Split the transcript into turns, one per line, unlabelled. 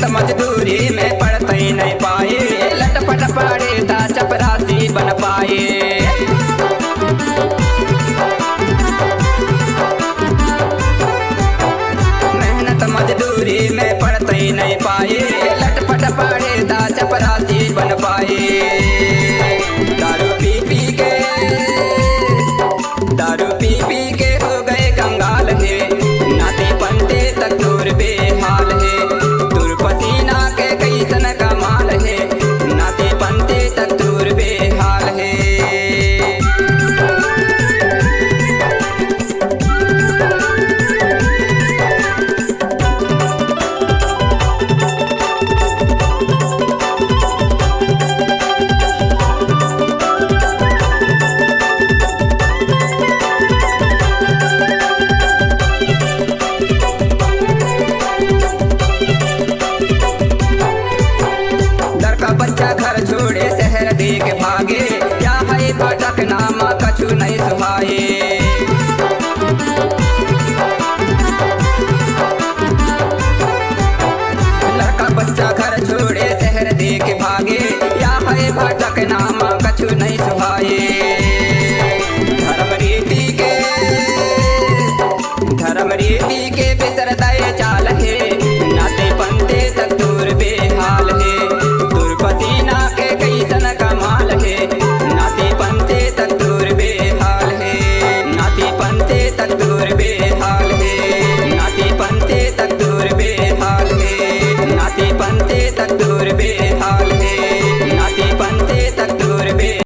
मेहनत मजदूरी में पढ़ते नहीं पाए, लटपट पड़े ता चपरासी बन पाए। मेहनत मजदूरी में पढ़ते नहीं पाए, लटपट पड़े ता चपरासी बन पाए। दारू पी पी के हो गए कंगाल है, नाते पंते तक दूर बेहाल है। दूर पसीना के कैसन कमाल है, नाते पंते तक दूर बेहाल है। बच्चा घर छोड़े शहर देख भागे, क्या है भटकना माँ कछु नहीं सुहाए। लड़का बच्चा घर छोड़े शहर देख भागे, क्या है भटकना माँ कछु नहीं सुहाए।